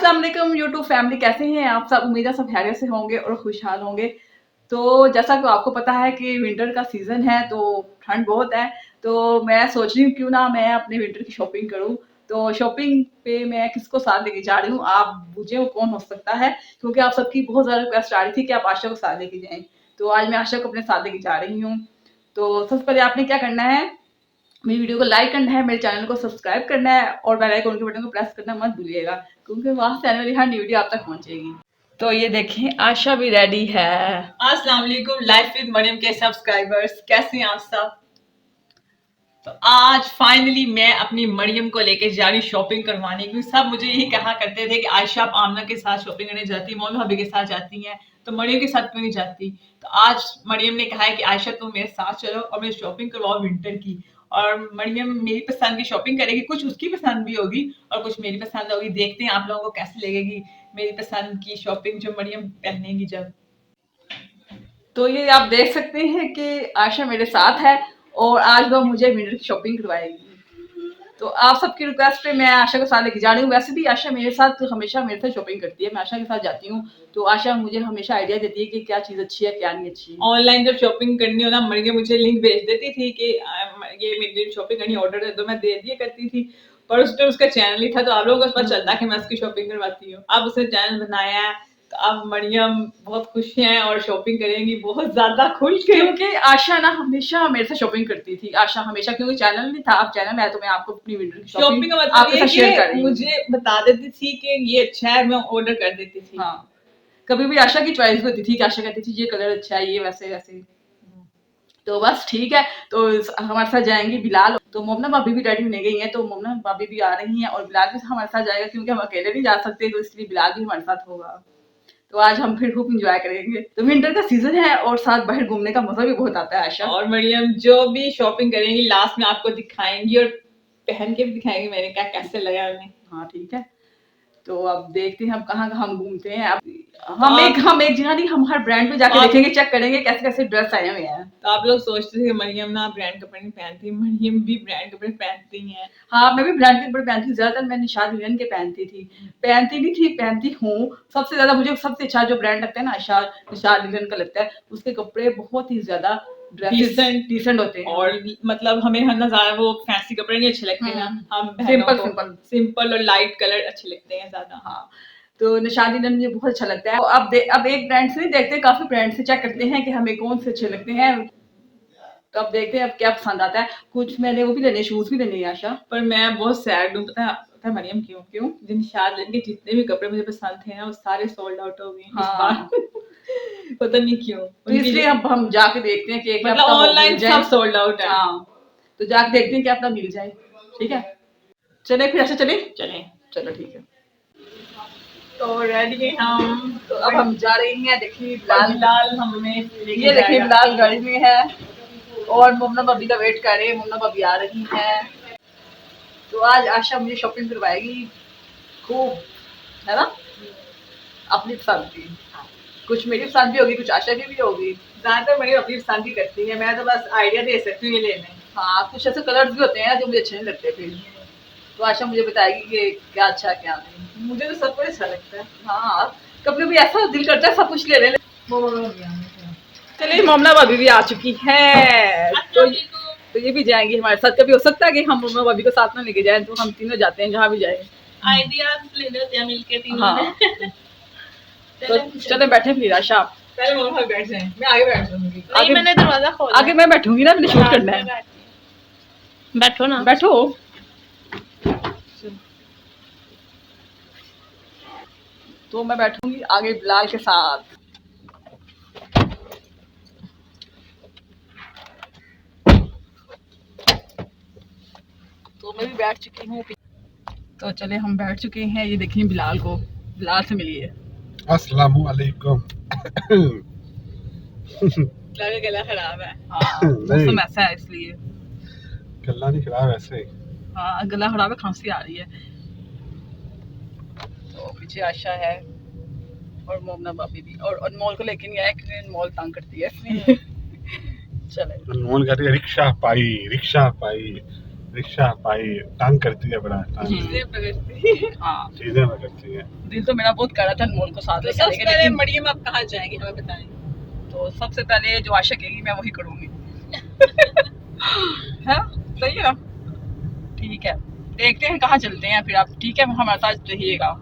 अस्सलाम वालेकुम YouTube family, कैसे हैं आप सब। उम्मीद है सब खैरियत से होंगे और खुशहाल होंगे। तो जैसा कि आपको पता है कि विंटर का सीज़न है तो ठंड बहुत है। तो मैं सोच रही हूँ क्यों ना मैं अपने विंटर की शॉपिंग करूँ। तो शॉपिंग पे मैं किसको साथ लेके जा रही हूँ, आप मुझे वो कौन हो सकता है, क्योंकि आप सबकी बहुत ज़्यादा रिक्वेस्ट आ रही थी कि आप आशा को साथ लेके जाएँ। तो आज मैं आशा को अपने साथ लेके जा रही हूँ। तो सबसे पहले आपने क्या करना है, मेरी वीडियो को लाइक करना है, मेरे चैनल को सब्सक्राइब करना है और बेल आइकन के बटन को प्रेस करना मत भूलिएगा, क्योंकि वहाँ से आने वाली हर न्यू वीडियो आप तक पहुंचेगी। तो ये देखें, आशा भी रेडी है। अस्सलाम वालेकुम लाइफ विद मरियम के सब्सक्राइबर्स, कैसे हैं आप सब। तो आज फाइनली मैं अपनी मरियम को लेके जा रही शॉपिंग करवाने, क्योंकि सब मुझे यही कहा करते थे कि आयशा आप आमना के साथ शॉपिंग करने जाती, मोल भाभी के साथ जाती हैं, तो मरियम के साथ क्यों नहीं जाती। तो आज मरियम ने कहा है कि आयशा तुम मेरे साथ चलो और मेरी शॉपिंग करवाओ विंटर की। और मरियम मेरी पसंद की शॉपिंग करेगी, कुछ उसकी पसंद भी होगी और कुछ मेरी पसंद होगी। देखते हैं आप लोगों को कैसे लगेगी मेरी पसंद की शॉपिंग जो मरियम पहनेगी जब। तो ये आप देख सकते हैं कि आशा मेरे साथ है और आज वो मुझे विंटर की शॉपिंग करवाएगी। तो आप सबकी रिक्वेस्ट पे मैं आशा को साथ लेके जा रही हूँ। वैसे भी आशा मेरे साथ हमेशा मेरे साथ शॉपिंग करती है, मैं आशा के साथ जाती हूँ। तो आशा मुझे हमेशा आइडिया देती है कि क्या चीज़ अच्छी है क्या नहीं अच्छी। ऑनलाइन जब शॉपिंग करनी हो ना, मरियम मुझे लिंक भेज देती थी कि ये मेरी शॉपिंग करनी, ऑर्डर दे दो, मैं दे दिया करती थी। पर उस टाइम उसका चैनल ही था, तो आप लोगों को पता चलता कि मैं उसकी शॉपिंग करवाती हूँ। अब उसने चैनल बनाया है, तो अब मरियम बहुत खुश हैं और शॉपिंग करेंगी बहुत ज्यादा खुश, क्योंकि आशा ना हमेशा मेरे से शॉपिंग करती थी। आशा हमेशा, क्योंकि चैनल नहीं था, अब चैनल है तो मैं आपको अपनी विंटर की शॉपिंग का मतलब आपके साथ शेयर कर ये रही हूँ। मुझे बता देती थी कि ये अच्छा है, मैं ऑर्डर कर देती थी। हाँ, कभी भी आशा की चॉइस भी होती थी कि आशा कहती थी ये कलर अच्छा है, ये वैसे वैसे। तो बस ठीक है। तो हमारे साथ जाएंगी बिलाल, तो मोमना भाभी भी रेडी होने गई हैं, तो मोमना भाभी भी आ रही हैं और बिलाल भी हमारे साथ जाएगा, क्योंकि हम अकेले नहीं जा सकते, तो इसलिए बिलाल भी हमारे साथ होगा। तो आज हम फिर खूब इंजॉय करेंगे। तो विंटर का सीजन है और साथ बाहर घूमने का मजा भी बहुत आता है आशा। और मरियम जो भी शॉपिंग करेंगी लास्ट में आपको दिखाएंगी और पहन के भी दिखाएंगी मैंने क्या कैसे लगा उन्हें। हाँ ठीक है। तो अब देखते हैं हम कहाँ हम घूमते हैं। अब हम एक जगह नहीं, हम हर ब्रांड पे जाके देखेंगे, चेक करेंगे कैसे कैसे ड्रेस आए हुए हैं। तो आप लोग सोचते थे कि मरियम ना ब्रांड कपड़े नहीं पहनती, मरियम भी ब्रांड कपड़े पहनती हैं। हाँ, मैं भी ब्रांड के कपड़े पहनती हूँ, ज्यादातर मैं निशाद लिनन के पहनती थी। पहनती नहीं थी, पहनती हूँ। सबसे ज्यादा मुझे सबसे अच्छा जो ब्रांड लगता है ना, निशाद लिनन का लगता है। उसके कपड़े बहुत ही ज्यादा डिसेंट होते हैं। और मतलब हमें है ना ज्यादा वो फैंसी कपड़े नहीं अच्छे लगते ना, हम सिंपल और लाइट कलर अच्छे लगते हैं ज्यादा। हाँ, तो निशाद लिनन मुझे बहुत अच्छा लगता है। तो अब एक ब्रांड से नहीं देखते, काफी ब्रांड से चेक करते हैं कि हमें कौन से अच्छे लगते हैं। तो अब देखते हैं अब क्या पसंद आता है। कुछ मैंने वो भी लेने, शूज भी लेने आशा। पर मैं बहुत सैड हूँ, पता है मरियम क्यों क्यों निशाद लिनन के जितने भी कपड़े मुझे पसंद थे ना वो सारे सोल्ड आउट हो गए इस बार। पता नहीं क्यों, तो इसलिए हम जाके देखते हैं कि एक मतलब ऑनलाइन सब सोल्ड आउट है। हाँ, तो जाके देखते हैं कि अपना मिल जाए। ठीक है, चले फिर ऐसे चले चलो ठीक है। तो रेडी हैं हम, तो अब हम जा रही हैं। देखिए बिलाल हमें ये देखिए बिलाल गाड़ी में है और मोमना भाभी का वेट कर रहे हैं। मोमना भाभी आ रही है। तो आज आशा मुझे शॉपिंग करवाएगी खूब, है ना, अपनी पसंद की। कुछ मेरी पसंद भी होगी, कुछ आशा की भी होगी। ज्यादातर मेरी अपनी पसंद की करती है, मैं तो बस आइडिया दे सकती हूँ ये लेने। हाँ, कुछ ऐसे कलर्स भी होते हैं जो मुझे अच्छे नहीं लगते फिर। तो आशा मुझे बताएगी कि क्या अच्छा है क्या नहीं। मुझे तो सब कुछ अच्छा लगता है। हाँ, कभी कभी ऐसा दिल करता है सब कुछ ले लें। चलिए, मोमना भाभी भी आ चुकी है, तो ये भी जाएंगी हमारे साथ। कभी हो सकता है कि हम मोमना भाभी को साथ में लेके जाएं, तो हम तीनों जाते हैं जहाँ भी जाए। आइडियाज ले लेते हैं मिलके तीनों। हाँ। तो चले बैठे फिर आशा। पहले मोमना भाभी बैठ जाएं, मैं आगे बैठ जाऊंगी। आगे मैंने दरवाजा खोला, आगे मैं बैठूंगी ना, मैंने शूट करना है। बैठो ना, बैठो। तो मैं बैठूंगी आगे बिलाल के साथ। तो मैं भी बैठ चुकी हूँ। तो चले हम बैठ चुके हैं। ये देखिए बिलाल को, बिलाल से मिलिए। अस्सलामु अलैकुम। गला खराब है। हाँ, मौसम ऐसा है इसलिए। गला नहीं खराब ऐसे। हाँ, गला खराब है, खांसी आ रही है। तो पीछे आशा है और मोमना भाभी भी, और अनमोल को लेके नहीं आया क्योंकि अनमोल तंग करती है इसलिए। चले, अनमोल कहती है रिक्शा पाई। रिक्शा पाई तंग करती है बड़ा चीजें पकड़ती है। हाँ, चीजें में करती है। दिल तो मेरा बहुत कर रहा था अनमोल को साथ तो लेके आने सबसे का, पहले लेकिन मरियम आप कहाँ जाएंगी हमें बताएं। तो सबसे पहले जो आशा कहेगी मैं वही करूँगी। है सही है ना? ठीक है, देखते हैं कहाँ चलते हैं फिर आप। ठीक है, हमारे साथ रहिएगा।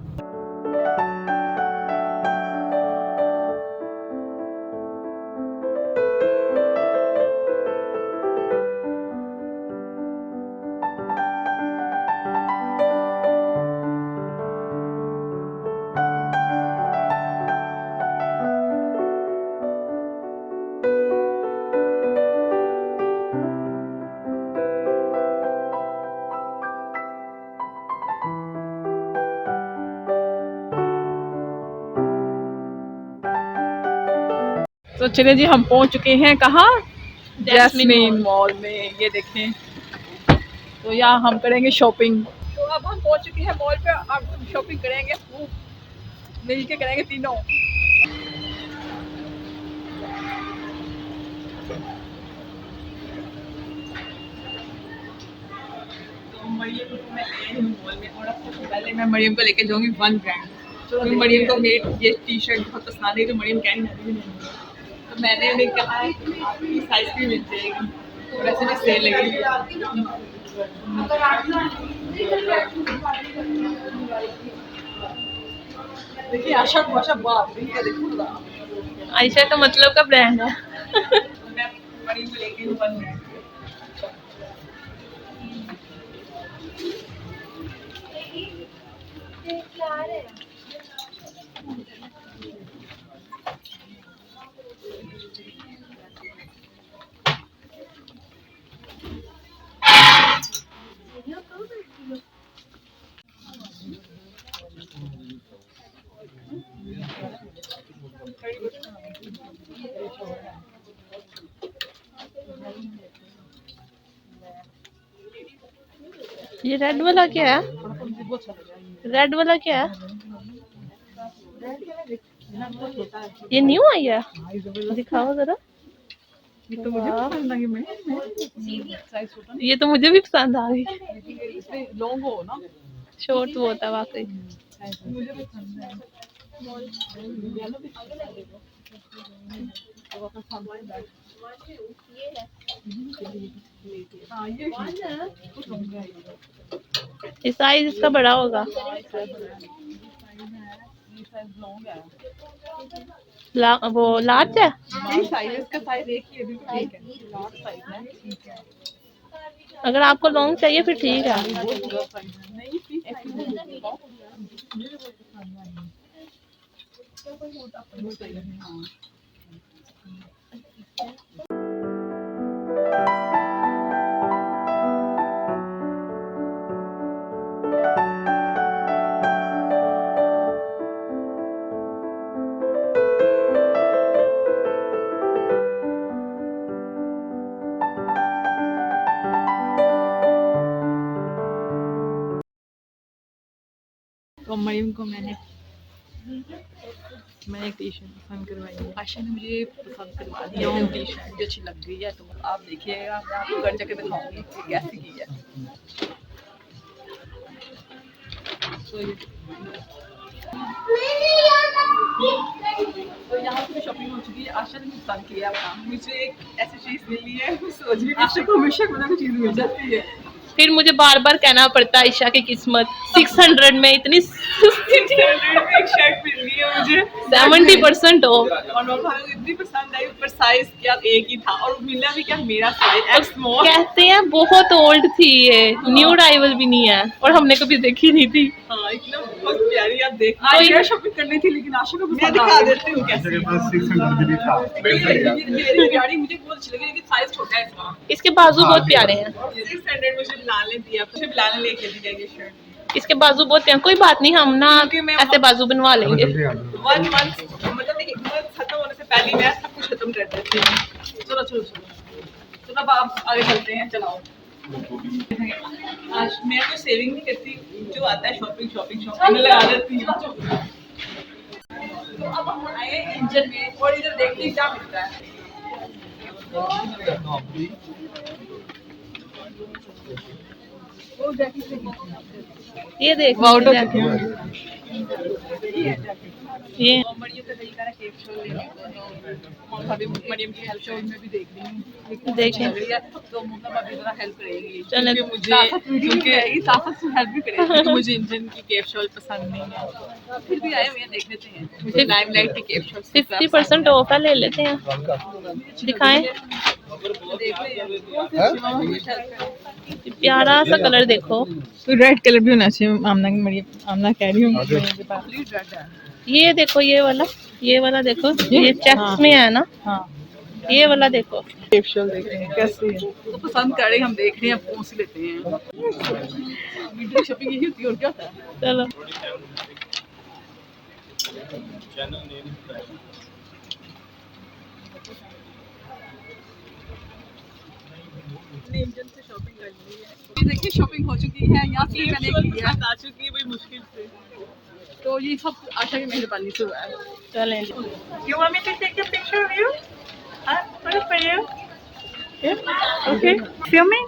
तो चलिए जी, हम पहुंच चुके हैं कहाँ? जैस्मीन मॉल में। ये देखें, तो यहाँ हम करेंगे शॉपिंग। तो अब हम पहुंच चुके हैं मॉल पे, अब शॉपिंग करेंगे, मिल के करेंगे तीनों। तो मरियम को मैं आई हूँ मॉल में और अब सबसे पहले मैं मरियम को लेके जाऊंगी वन ब्रांड। तो मरियम को मेरी ये टी शर्ट बहुत पसंद आई तो मरियम कह रही है तो मैंने उन्हें कहा है कि आपकी साइज भी मिल जाएगी और ऐसे में सेल लगेगी। देखिए आशा को, आशा बात रही है, देखो ना। आयशा का मतलब का ब्रांड है। मैं मरियम को लेके हूँ वन ब्रांड। ये रेड वाला क्या है? रेड वाला क्या है? ये न्यू आई है, दिखाओ जरा। तो मुझे वाह, पसंद आई, मैं साइज छोटा ये तो मुझे भी पसंद आ गई। नहीं, इसमें लॉन्ग हो ना, शॉर्ट वो होता है वाकई। मुझे भी पसंद है। येलो भी हाँ, ये कुछ लॉन्ग है। ये साइज इसका बड़ा होगा। ये साइज लॉन्ग है। वो लार्ज है। यही साइज है, इसका साइज एक ही है, बिल्कुल ठीक है, लार्ज साइज है, ठीक है। अगर आपको लॉन्ग चाहिए फिर ठीक है। बहुत बड़ा साइज है, नहीं ठीक है, मुझे बहुत पसंद आई। बहुत सही है, हाँ। तो मरियम को मैंने एक टी शर्ट पसंद करवाई है। आशा ने मुझे पसंद करवा दी है टी शर्ट, जो अच्छी लग गई है। तो आप देखिएगा, मैं आपको घर जाके दिखाऊंगी कि कैसी की है। तो यहाँ पे शॉपिंग हो चुकी है। आशा ने मुझे पसंद किया अपना। मुझे एक ऐसी चीज मिली है सोच भी आशा को हमेशा कोई ना कोई चीज मिल जाती है। फिर मुझे बार बार कहना पड़ता है ईशा की किस्मत 600 में इतनी एक शर्ट मिल रही है मुझे 70% हो। और वो इतनी पसंद आई, ऊपर साइज क्या एक ही था और मिला भी क्या मेरा साइज एक्स स्मॉल। कहते हैं बहुत ओल्ड थी ये, न्यू अराइवल भी नहीं है और हमने कभी देखी नहीं थी। हाँ एकदम बहुत प्यारी, आप देख आज मैं शॉपिंग करनी थी, लेकिन आशा को मैं पसंद दिखा आ गई। देती हूँ कैसे। मेरे पास 600 भी नहीं था। मेरी गाड़ी मुझे बहुत अच्छी लगी, लेकिन साइज छोटा है इसका। इसके बाजू बहुत प्यारे हैं। 600 मुझे बिलाल ने दिया, मुझे बिलाल ने लेके दिया ये शर्ट। इसके बाजू बहुत प्यारे। कोई बात नहीं, हम ना क्योंकि मैं ऐसे बाजू बनवा लेंगे। 1 मंथ मतलब एक मंथ खत्म होने से पहले मैं सब कुछ खत्म कर देती हूँ। चलो चलो चलो, अब आप आगे चलते हैं, चलाओ। आज मैं कोई सेविंग नहीं करती, जो आता है शॉपिंग में लगा देती हूँ। तो अब हम आए इंजन में और इधर देखते हैं क्या मिलता है। वो जैकेट ये देख आउट हो जैकेट। ये और मरियम का तरीका है केक शो लेने को, और भाभी मरियम की हेल्प शो में भी देख रही हूँ, लेकिन देखें। लग रही है तो मतलब अभी थोड़ा हेल्प करेगी, चलें। क्योंकि मुझे क्योंकि साथ हेल्प भी करेगी। क्योंकि मुझे इंजन की केप शॉल पसंद नहीं है, फिर भी आए हुए हैं, देख लेते हैं। मुझे लाइमलाइट की केप शॉल 50% ऑफ है, ले लेते हैं। दिखाएं, प्यारा सा कलर देखो। तो रेड कलर भी होना चाहिए। आमना की मरियम, आमना कह रही हूँ ये देखो, ये वाला देखो, ये चेक्स में है ना। हाँ, ये वाला देखो, केप शॉल देख रहे हैं कैसी है। तो पसंद कर रहे हैं, हम देख रहे हैं अब कौन सी लेते हैं। वीडियो शॉपिंग यही होती है और क्या होता है। चलो। इंजन से शॉपिंग कर ली है, देखिए शॉपिंग हो चुकी है, यहाँ से मैंने की है, आ चुकी है बड़ी मुश्किल से। तो ये सब आशा की मेहरबानी से हुआ है। चलें। You want me to take a picture of you? What is for you? Yeah? Okay. Filming?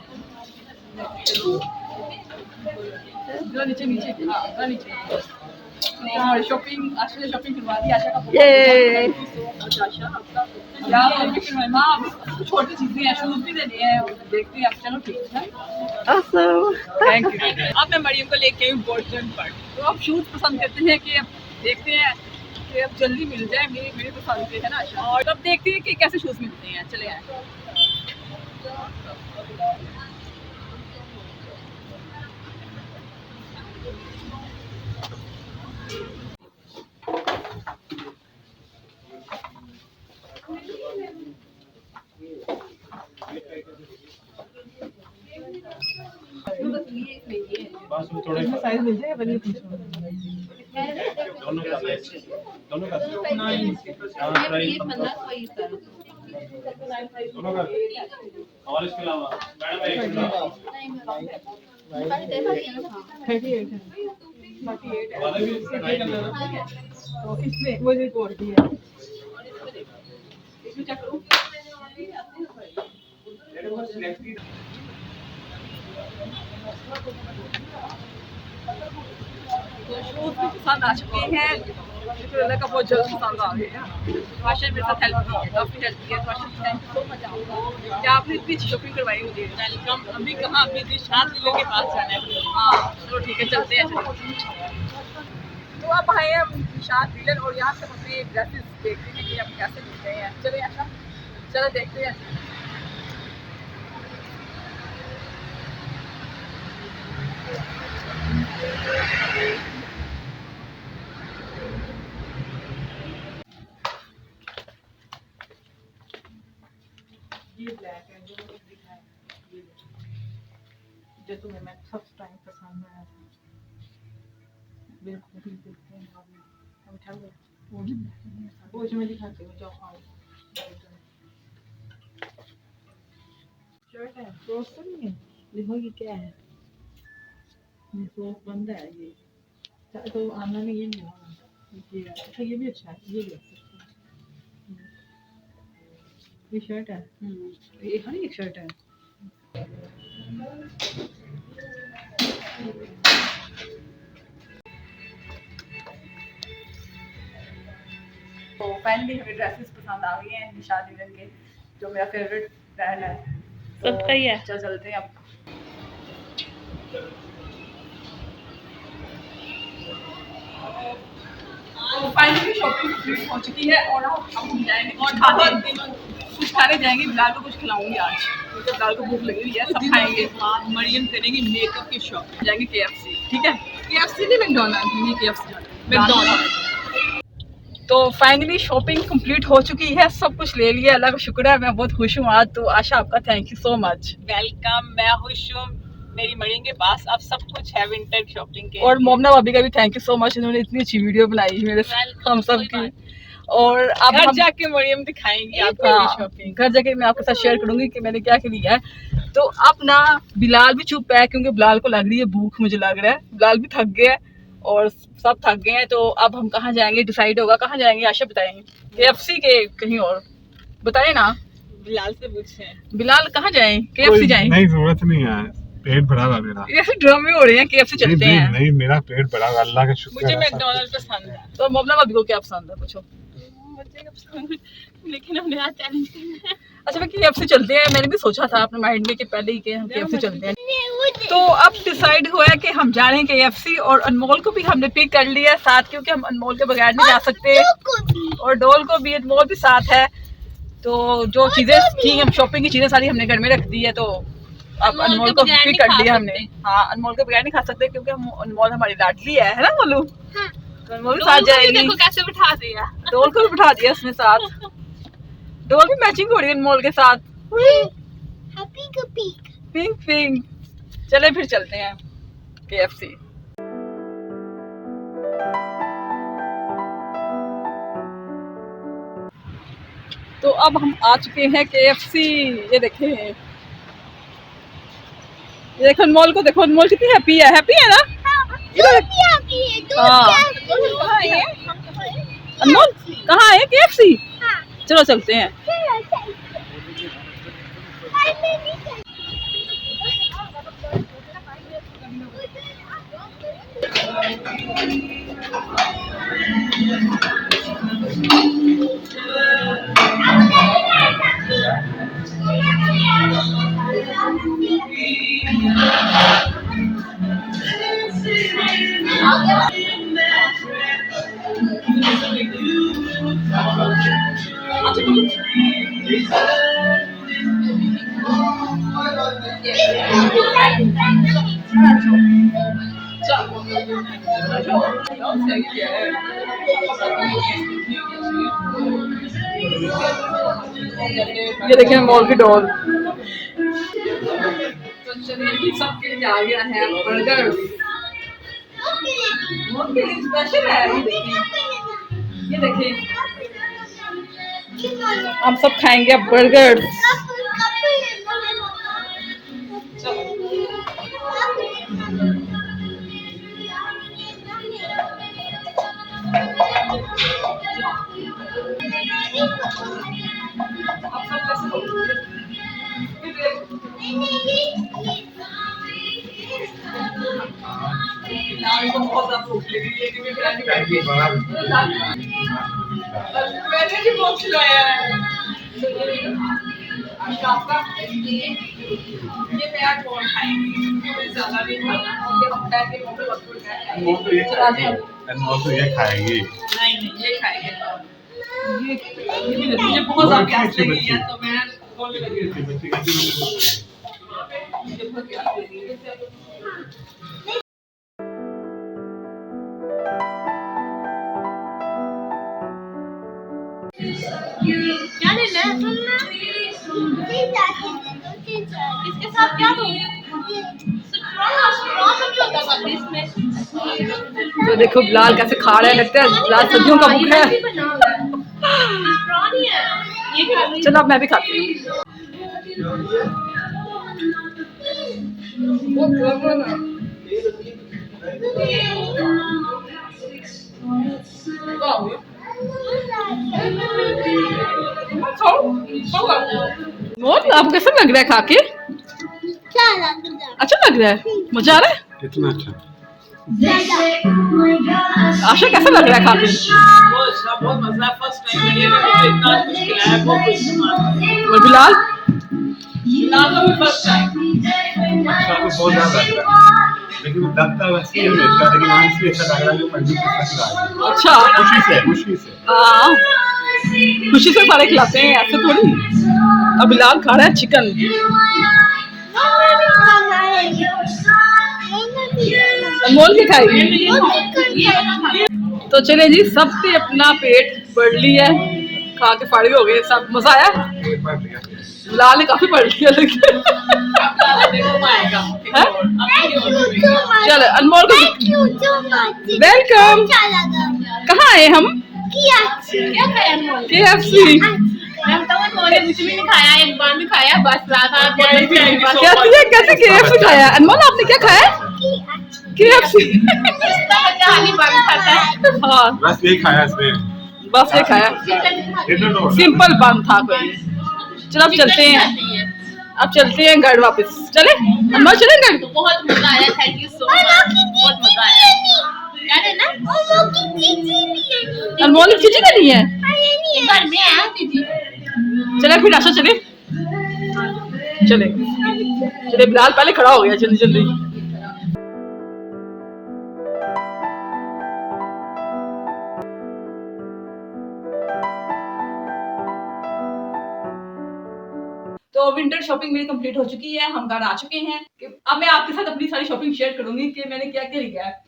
जरा नीचे नीचे, हाँ जरा नीचे। और शॉपिंग आशा ने शॉपिंग करवा दी, आशा का बहुत ये। बहुत आशा आपका क्या हाँ, कुछ छोटी चीजें हैं, शूज भी देने हैं, देखते हैं अब। चलो ठीक है, Awesome. Thank you. अब मैं मरियम को लेके आई इम्पोर्टेंट पार्ट। तो आप शूज पसंद करते हैं कि अब देखते हैं कि अब जल्दी मिल जाए, मेरी पसंद के है ना आशा, और अब देखते हैं कि कैसे शूज मिलते हैं। चले आए। बस वो थोड़े साइज मिल जाएगा, पहले पूछो। दोनों का हाँ प्राइस दोनों का और इसके अलावा मैडम एक वाले भी ट्राई कर लेना। तो इसमें वो जो कोड भी है। इसमें चेक करूं। तो शूज भी पसंद आ चुके हैं, शुक्र अल्लाह का बहुत जल्द पसंद आ गए हैं। आशा ने मेरे साथ हेल्प की है, काफ़ी हेल्प की है, तो आशा थैंक यू सो मच आपका कि आपने इतनी अच्छी शॉपिंग करवाई मुझे। वेलकम। अभी कहाँ, अभी दिशात लीला के पास जाना है। हाँ चलो ठीक है, चलते हैं। तो आप आए हैं निशात डीलर, और यहाँ से अपने ड्रेसेस देखते हैं कि अब कैसे मिलते हैं। चले आशा, चलो देखते हैं। ये ब्लैक है जो मुझे दिखा है, ये जो तुम्हें मैं फर्स्ट टाइम पसंद आया था। बिल्कुल भी देखते हैं अब उठा गया वो जो मैं दिखाती हूँ। जाओ आओ। शर्ट है, फ्रोज तो नहीं है। देखो ये क्या है, ये फ्रोज बंद है ये। तो आमना ने ये लिया ये। अच्छा ये भी अच्छा है, ये ले सकते हैं। ये शर्ट है। ये हाँ एक शर्ट है। तो फाइनली हमें ड्रेसेस पसंद आ गई हैं निशात डीलर के, जो मेरा फेवरेट ब्रांड है। सबका ही है। चल चलते हैं अब। तो फाइनली शॉपिंग कंप्लीट हो चुकी है, और हम जाएंगे और कुछ खाने जाएंगे। बिलाल को कुछ खिलाऊंगी आज, क्योंकि बिलाल को भूख लगी हुई है। सब खाएंगे। मरियम करेंगी मेकअप की शॉप। जाएंगे KFC, ठीक है। KFC नहीं, मैकडोनल्ड नहीं, KFC जाना है। मैकडोनल्ड। तो फाइनली शॉपिंग कंप्लीट हो चुकी है, सब कुछ ले लिया, अल्लाह का शुक्र है। मैं बहुत खुश हूँ आज। तो आशा आपका thank you so much. Welcome. मैं खुश हूँ, मेरी मरियम के पास अब सब कुछ है विंटर शॉपिंग के। और मोमना भाभी का भी थैंक यू सो मच, इन्होंने इतनी अच्छी वीडियो बनाई मेरे हम सब की। और अब घर हम जाके मरियम दिखाएंगी आपको हाँ, शॉपिंग। घर जाके मैं आपके साथ शेयर करूंगी कि मैंने क्या क्या लिया है। तो अब ना बिलाल भी चुप है, क्योंकि बिलाल को लग रही है भूख, मुझे लग रहा है बिलाल भी थक गया है और सब थक गए हैं। तो अब हम कहाँ जाएंगे, डिसाइड होगा कहाँ जाएंगे। आशा बताएंगे। KFC के कहीं और बताए ना, बिलाल से पूछे। बिलाल कहाँ जाएं, KFC जाएं। नहीं जरूरत नहीं है, पेट भरा हुआ मेरा। ये ऐसे ड्रामे हो रहे हैं KFC चलते हैं। नहीं मेरा पेट भरा हुआ, अल्लाह का शुक्र मुझे है। मैकडॉनल्ड पसंद है। तो ममना भाभी को क्या पसंद है पूछो। मुझे पसंद है, लेकिन हमने आज चैलेंज करना है। अच्छा मैं KFC चलते हैं, मैंने भी सोचा था अपने माइंड में कि पहले ही के हम KFC चलते हैं। तो अब डिसाइड हुआ है कि हम जा रहे हैं KFC और अनमोल को भी हमने पिक कर लिया है साथ, क्योंकि हम अनमोल के बगैर नहीं जा सकते और डोल को भी, अनमोल भी साथ है। तो जो चीजें थी, हम शॉपिंग की चीजें सारी हमने घर में रख दी है, तो अब अनमोल को पिक कर लिया हमने। हाँ अनमोल के बगैर नहीं खा सकते क्योंकि हम अनमोल हमारी लाडली है ना मोलू। तो अनमोल भी साथ जाएगी। देखो कैसे बिठा दिया। डोल को भी बिठा दिया उसने साथ। डोल भी मैचिंग हो रही है अनमोल के साथ। Pink pink. चले फिर चलते हैं KFC। तो अब हम आ चुके हैं KFC। ये देखें, ये देखो अनमोल को, देखो अनमोल कितनी हैप्पी है। हैप्पी है ना? हाँ अनमोल कहाँ है KFC? चलो चलते हैं। ये देखिए मॉल की डॉल। तो चलिए सबके लिए आ गया है बर्गर। मॉल के लिए स्पेशल है। ये देखिए हम सब खाएंगे अब बर्गर। मैंने भी बॉक्स लाया है। ये मैं आज बहुत खाएंगी, मुझे ज़्यादा नहीं खाना। हम पैके में तो ये खाएगी। नहीं ये खाएंगे। ये बहुत ज़्यादा प्यास लगी है तो मैं बोलने लगी। मुझे बहुत प्यास लगी है। क्या लेना है? इसके साथ क्या दूँ? तो देखो बिलाल कैसे खा रहा है, लगता है बिलाल सब्जियों का भूख है। चलो अब मैं भी खाती हूँ। आपको कैसा लग रहा है खा के? अच्छा लग रहा है, मजा आ रहा है। कितना अच्छा। आशा कैसा लग रहा है खा के? बहुत मजा। फर्स्ट टाइम मैंने इतना कुछ खिलाया, बहुत कुछ। और बिलाल? बिलाल का भी फर्स्ट टाइम। अच्छा तो बहुत ज्यादा लग रहा है, लेकिन लगता वैसे ही हमेशा, लेकिन आज इसलिए अच्छा लग रहा है कि पंडित के साथ खिला रहे हैं। अच्छा खुशी से, खुशी से। हाँ खुशी से सारे खिलाते हैं, ऐसे थोड़ी। अब बिलाल खा रहा है चिकन। अनमोल की खाएगी। तो चले जी, सबने अपना पेट भर लिया है, खा के फाड़े हो गए सब। मजा आया? बिलाल ने काफी पढ़ लिया लेकिन। चलो अनमोल को वेलकम। कहाँ आए हम? क्या खाया अनमोल? KFC। मैं बताऊँ अनमोल ने कुछ भी नहीं खाया, एक बार भी खाया बस। रात कैसे KFC खाया? अनमोल आपने क्या खाया? KFC। हाँ बस यही खाया इसने। बस ये खाया, सिंपल बन था कोई। चलो अब चलते हैं। अब चलते हैं घर वापस। चले अम्मा, चले घर। तो बहुत मजा आया, थैंक यू सो मच, बहुत मजा आया। क्या लेना? अनमोल की चीजें नहीं है घर में है दीदी। चले फिर आशा चले चले चले। बिलाल पहले खड़ा हो गया जल्दी जल्दी। तो विंटर शॉपिंग मेरी कंप्लीट हो चुकी है, हम घर आ चुके हैं। अब मैं आपके साथ अपनी सारी शॉपिंग शेयर करूंगी कि मैंने क्या क्या लिया है।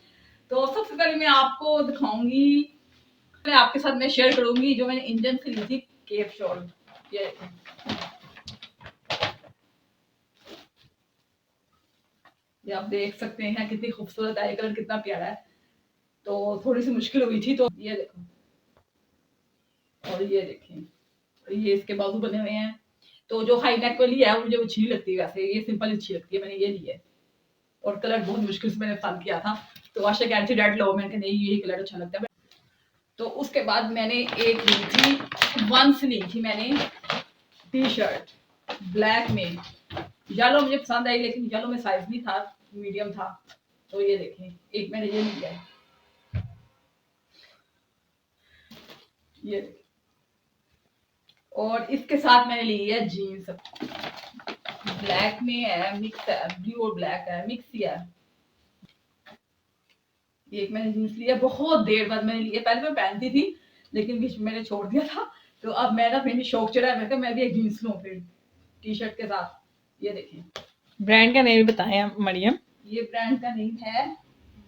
तो सबसे पहले मैं आपको दिखाऊंगी, मैं आपके साथ मैं शेयर करूंगी जो मैंने इंडियन से ली थी केप शॉल। ये आप देख सकते हैं कितनी खूबसूरत है, कलर कितना प्यारा है। तो थोड़ी सी मुश्किल हुई थी, तो ये देखो, और ये देखें, ये इसके बाजू बने हुए हैं। तो जो हाई नेक वाली है मुझे वो अच्छी नहीं लगती, वैसे ये सिंपल अच्छी लगती है, मैंने ये ली है। और कलर बहुत मुश्किल से मैंने पसंद किया था, तो आशा कह रही थी रेड लो, मैंने कहा नहीं यही कलर अच्छा लगता है। तो उसके बाद मैंने एक ली थी, वंस ली थी मैंने टी शर्ट ब्लैक में। येलो मुझे पसंद आई, लेकिन येलो में साइज नहीं था, मीडियम था। तो ये देखें, एक मैंने ये लिया है, ये देखें। और इसके साथ मैंने ली है जीन्स, ब्लैक में है, मिक्स है, ब्लू और ब्लैक है, मिक्स ही है। एक मैंने जीन्स लिया, बहुत देर बाद मैंने लिया, पहले मैं पहनती थी लेकिन बीच में मैंने छोड़ दिया था। तो अब मेरा फिर शौक चढ़ा है, मैं कहा मैं भी एक जीन्स लूं फिर टी शर्ट के साथ। ये देखें, ब्रांड का नेम बताएं मरियम। ये ब्रांड का नेम है,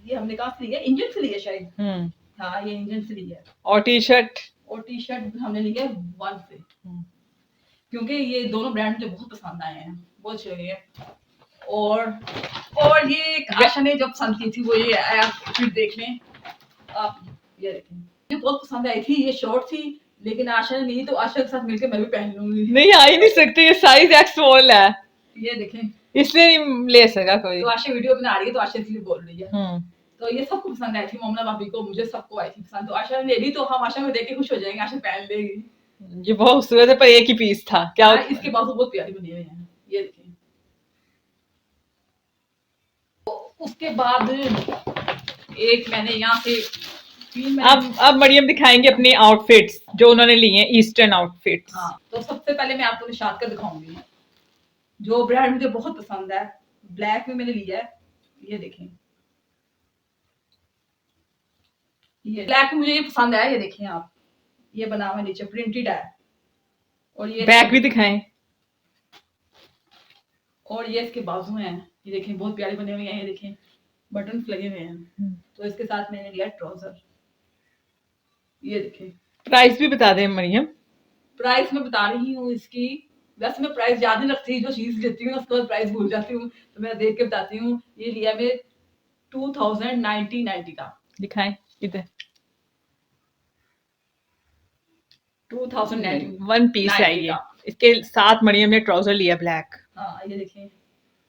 ये हमने कहाँ से लिया, इंजन से लिया शायद। हाँ, ये इंजन से लिया। और टी शर्ट हमने लिया वन से, क्योंकि ये दोनों ब्रांड मुझे बहुत पसंद आए हैं, बहुत अच्छे लगे हैं। और ये एक आशा ने जो पसंद की थी वो ये है, आप फिर देख लें आप, ये देखें, मुझे बहुत पसंद आई थी। ये शॉर्ट थी, लेकिन आशा ने ली, तो आशा के साथ मिलकर मैं भी पहन लूंगी। नहीं आ ही नहीं सकते, ये साइज एक्स स्मॉल है, ये देखें, इसलिए नहीं ले सका कोई। तो आशा वीडियो बना रही है, तो आशा इसलिए बोल रही है। तो ये सबको पसंद आई थी, मोमना भाभी को, मुझे सबको आई थी पसंद। तो आशा ने ले ली, तो हम आशा में देख के खुश हो जाएंगे, आशा पहन लेगी। ये बहुत खूबसूरत है, पर एक ही पीस था क्या? हाँ, इसके बाजू बहुत प्यारी बनी हुई हैं, ये देखें। उसके बाद एक मैंने यहाँ से अब मरियम दिखाएंगे अपने आउटफिट्स जो उन्होंने लिए हैं, ईस्टर्न आउटफिट्स। हाँ, तो सबसे पहले मैं आपको निशात का दिखाऊंगी, जो ब्रांड मुझे बहुत पसंद है, ब्लैक में मैंने लिया है। ये देखें, ये ब्लैक में मुझे ये पसंद है, ये देखें आप, ये बना हुआ नीचे प्रिंटेड है। और ये बैक भी दिखाएं। और ये इसके बाजू हैं, ये देखें बहुत प्यारे बने हुए हैं, ये देखें बटन लगे हुए हैं। तो इसके साथ मैंने लिया ट्राउजर, ये देखें। प्राइस भी बता दें मरियम। प्राइस मैं बता रही हूँ इसकी, वैसे मैं प्राइस याद नहीं रखती, जो चीज लेती हूँ उसके बाद प्राइस भूल जाती हूँ, तो मैं देख के बताती हूँ। ये लिया मैं 2090 का। दिखाएं इधर, 2090 वन पीस है ये। इसके साथ मरियम ने ट्राउजर लिया ब्लैक। हाँ, ये देखें,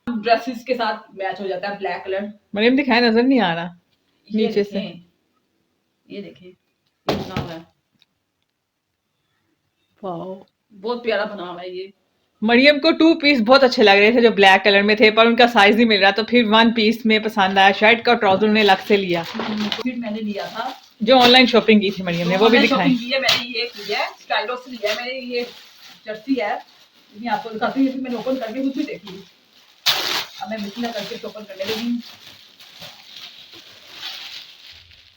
ड्रेसेस के साथ मैच हो जाता है ब्लैक कलर। मरियम दिखाएं, नजर नहीं आ रहा ये नीचे से। ये देखें, ये बना हुआ है, बहुत प्यारा बना हुआ है ये। मरियम को टू पीस बहुत अच्छे लग रहे थे जो ब्लैक कलर में थे, पर उनका साइज नहीं मिल रहा, तो फिर वन पीस में पसंद आया। शर्ट का ट्राउजर उन्हें अलग से लिया। फिर मैंने लिया था, जो ऑनलाइन शॉपिंग की थी मरियम ने, वो भी दिखाएं। मैंने ये लिया है, स्टाइलो से लिया है मैंने, ये जर्सी है। मैं आपको दिखाती हूँ, मैंने ओपन करके कुछ भी देखी। अब मैं बिस्मिल्लाह करके ओपन करने लगी,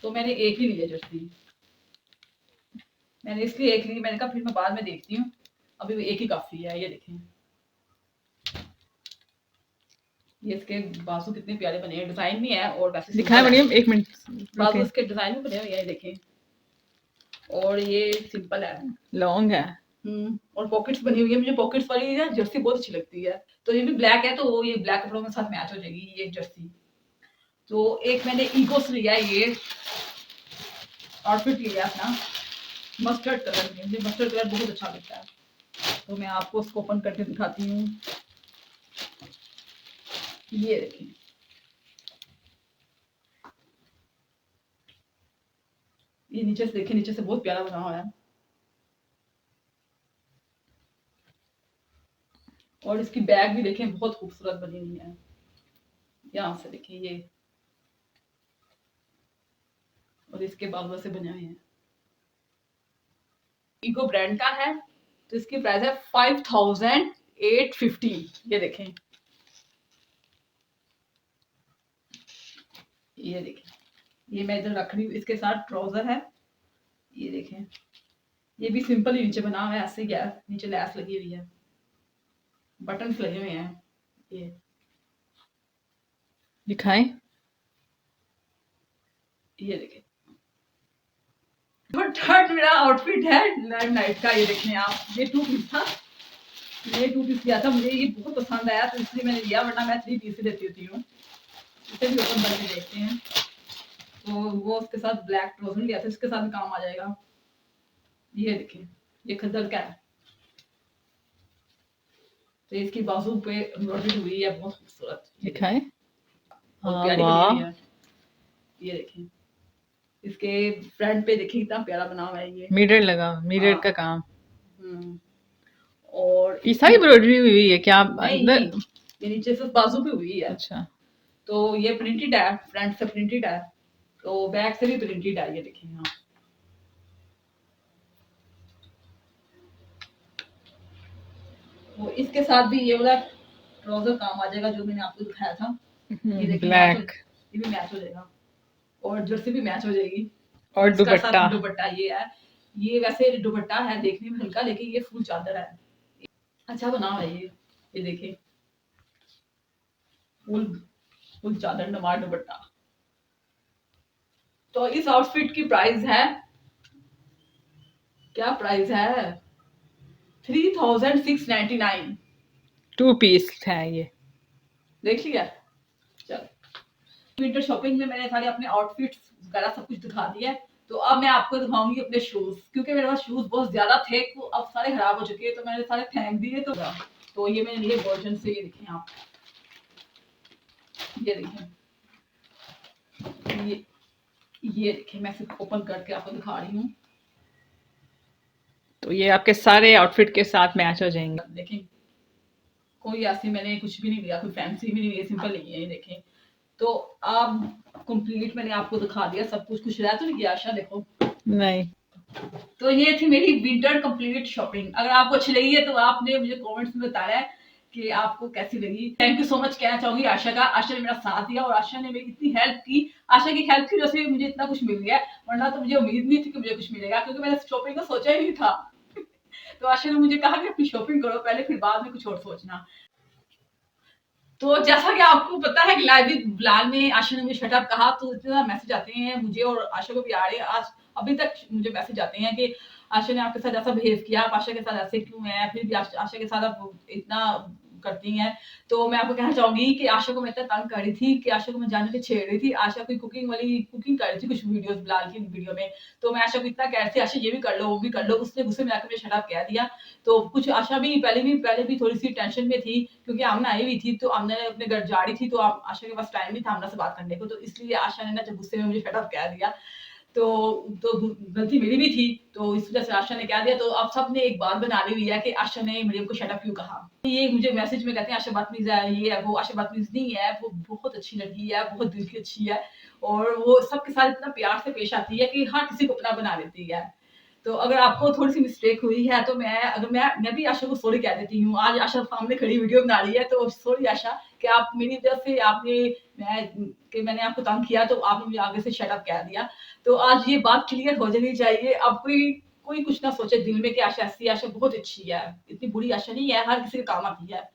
तो मैंने एक ही लिया जर्सी। मैंने इसलिए एक ली, मैंने कहा फिर मैं बाद में देखती हूँ, अभी एक ही काफी है। ये देखें, ये इसके बाजू कितने प्यारे बने हैं, डिजाइन में है और वैसे दिखाएं मरियम, एक मिनट। बाजू इसके डिजाइन में बने हुए हैं, देखें। और ये सिंपल है, लॉन्ग है। और पॉकेट्स बनी हुई है, मुझे पॉकेट्स वाली ना जर्सी बहुत अच्छी लगती है। तो ये भी ब्लैक है, तो ये ब्लैक कपड़ों के साथ मैच हो जाएगी ये जर्सी। तो एक मैंने ईगो से लिया ये आउटफिट लिया अपना, मस्टर्ड कलर में, मुझे मस्टर्ड कलर बहुत अच्छा लगता है। तो मैं आपको उसको ओपन करके दिखाती हूँ, ये देखिए, ये नीचे से देखिए, नीचे से बहुत प्यारा बना हुआ है। और इसकी बैग भी देखें बहुत खूबसूरत बनी हुई है। यहाँ से देखिए ये, और इसके बाजुओं से बने हुए हैं। इको ब्रांड का है, तो इसकी प्राइस है 5850। ये देखें, ये देखें, ये मैं इधर रख रही हूँ। इसके साथ ट्राउजर है, ये देखें, ये भी सिंपल ही नीचे बना हुआ है ऐसे, गैस नीचे लैस लगी हुई है, बटन लगे हुए हैं। ये दिखाएं। ये देखें, और थर्ड मेरा आउटफिट है नाइट का। ये देखें आप, ये 2 पीस था, ये 2 पीस लिया था, मुझे ये बहुत पसंद आया तो इसलिए मैंने लिया, वरना मैं 3 पीस ही देती होती हूँ। इसे भी ओपन करके देखते हैं। तो वो उसके साथ ब्लैक ट्राउजर लिया था, इसके साथ भी काम आ जाएगा। ये देखिए, ये खद्दर का है, तो इसकी बाजू पे एम्ब्रॉयडरी हुई है बहुत खूबसूरत। दिखाएं। बहुत हाँ, प्यारी वाह। बनी हुई है। ये देखिए, इसके फ्रंट पे देखिए कितना प्यारा बना हुआ है ये। मिरर लगा, मिरर हाँ। का काम। और पीसा एम्ब्रॉयडरी हुई है क्या नहीं, अंदर? ये नीचे से बाजू पे हुई है। अच्छा, तो ये प्रिंटेड है, फ्रंट से प्रिंटेड है, तो बैक से भी प्रिंटेड है। ये देखिए यहाँ, तो इसके साथ भी ये वाला ट्राउजर काम आ जाएगा जो मैंने आपको दिखाया था। ये देखिए, ब्लैक। ये भी मैच हो जाएगा, और जर्सी भी मैच हो जाएगी। और इसका दुपट्टा। साथ दुपट्टा ये है, ये वैसे दुपट्टा है देखने में हल्का, लेकिन ये फुल चादर है, अच्छा बना है ये देखिए, फुल फुल चादर नमार दुपट्टा। तो इस आउटफिट की प्राइस है, क्या प्राइस है, 3699। 2 पीस है ये। देख लिया। चल, विंटर शॉपिंग में मैंने सारे अपने आउटफिट्स वगैरह सब कुछ दिखा दिया है। तो अब मैं आपको दिखाऊंगी अपने शूज, क्योंकि मेरे पास शूज बहुत ज्यादा थे, तो अब सारे खराब हो चुके हैं, तो मैंने सारे फेंक दिए। तो ये मैंने लिए वर्जन से, ये देखें आप, ये देखें, ये देखें, मैं सिर्फ ओपन करके आपको दिखा रही हूँ। तो ये आपके सारे आउटफिट के साथ मैच हो जाएंगे। देखें, कोई ऐसी मैंने कुछ भी नहीं लिया, कोई फैंसी भी नहीं लिया, सिंपल नहीं है। ये देखें, तो अब कंप्लीट मैंने आपको दिखा दिया सब कुछ। कुछ रह तो नहीं गया आशा? देखो, नहीं। तो ये थी मेरी विंटर कंप्लीट शॉपिंग। अगर आपको अच्छी लगी है तो आपने मुझे कमेंट्स में बताया है कि आपको कैसी लगी। थैंक यू सो मच कहना चाहूंगी आशा का। आशा ने मेरा साथ दिया और आशा ने मेरी इतनी हेल्प की। आशा की हेल्प की वजह से मुझे इतना कुछ मिल गया, वरना तो मुझे उम्मीद नहीं थी कि मुझे कुछ मिलेगा, क्योंकि मैंने शॉपिंग का सोचा ही नहीं था। तो आशा ने मुझे कहा कि अपनी शॉपिंग करो पहले, फिर बाद में कुछ और सोचना। तो जैसा कि आपको पता है कि लाइव विद बिलाल में आशा ने मुझे शटअप कहा, तो इतना मैसेज आते हैं मुझे और आशा को भी आ रहे हैं। आज अभी तक मुझे मैसेज आते हैं कि आशा ने आपके साथ ऐसा बिहेव किया, आप आशा के साथ ऐसे क्यों है, फिर भी आशा के साथ आप इतना करती हैं। तो मैं आपको कहना चाहूंगी कि आशा को मैं इतना तंग कर रही थी कि आशा को मैं जानने के छेड़ रही थी। आशा कोई कुकिंग कर रही थी कुछ वीडियोस बिलाल की वीडियो में, तो मैं आशा को इतना कह रही थी, आशा ये भी कर लो वो भी कर लो। उसने गुस्से में आकर मुझे शटअप कह दिया। तो कुछ आशा भी पहले भी थोड़ी सी टेंशन में थी, क्योंकि आमना आई हुई थी, तो आमना ने अपने घर जा रही थी, तो आशा के पास टाइम नहीं था आमना से बात करने को, तो इसलिए आशा ने ना जब गुस्से में मुझे शटअप कह दिया। तो गलती मेरी भी थी, तो इस वजह से आशा ने कह दिया। तो अब सब ने एक बात बना ली हुई है कि आशा ने मरियम को शटअप क्यों कहा। ये मुझे मैसेज में कहते हैं आशा बदतमीज है, ये है वो। आशा बदतमीज नहीं है, वो बहुत अच्छी लड़की है, बहुत दिल की अच्छी है, और वो सबके साथ इतना प्यार से पेश आती है कि हर किसी को अपना बना लेती है। तो अगर आपको थोड़ी सी मिस्टेक हुई है तो मैं भी आशा को सॉरी कह देती हूँ। आज आशा सामने खड़ी वीडियो बना रही है, तो सॉरी आशा कि आप मेरी वजह से मैंने आपको तंग किया, तो आपने मुझे आगे से शट अप कह दिया। तो आज ये बात क्लियर हो जानी चाहिए। अब कोई कुछ ना सोचे दिल में कि आशा ऐसी, आशा बहुत अच्छी है, इतनी बुरी आशा नहीं है, हर किसी के काम आती है।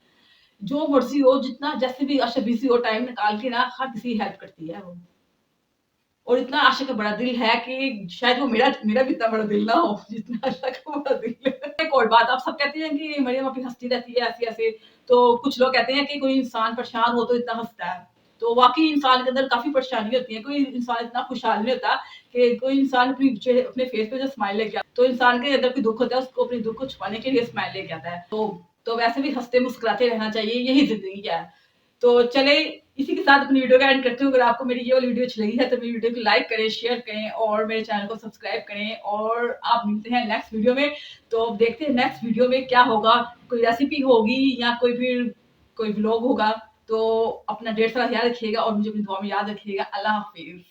जो मर्जी हो, जितना जैसे भी आशा बिजी हो, टाइम निकाल के ना हर किसी की हेल्प करती है वो। और इतना आशा का बड़ा दिल है कि शायद वो मेरा भी इतना बड़ा दिल ना हो जितना आशा का बड़ा दिल है। एक और बात, आप सब कहते हैं कि मरियम अपनी हंसती रहती है ऐसे ऐसे, तो कुछ लोग कहते हैं कि कोई इंसान परेशान हो तो इतना हंसता है। तो वाकई इंसान के अंदर काफी परेशानी होती है। कोई इंसान इतना खुशहाल नहीं होता कि कोई इंसान अपने फेस पे जो स्माइल लेके आता है, तो इंसान के अंदर कोई दुख होता है, उसको अपने दुख को छुपाने के लिए स्माइल लेके आता है। तो वैसे भी हंसते मुस्कुराते रहना चाहिए, यही जिंदगी है। तो चले इसी के साथ अपनी वीडियो का एंड करती हूँ। अगर आपको मेरी ये वाली वीडियो अच्छी लगी है तो मेरी वीडियो को लाइक करें, शेयर करें और मेरे चैनल को सब्सक्राइब करें। और आप मिलते हैं नेक्स्ट वीडियो में। तो अब देखते हैं नेक्स्ट वीडियो में क्या होगा, कोई रेसिपी होगी या कोई व्लॉग होगा। तो अपना ढेर सारा ख्याल रखिएगा और मुझे अपनी दुआ में याद रखिएगा। अल्लाह हाफिज।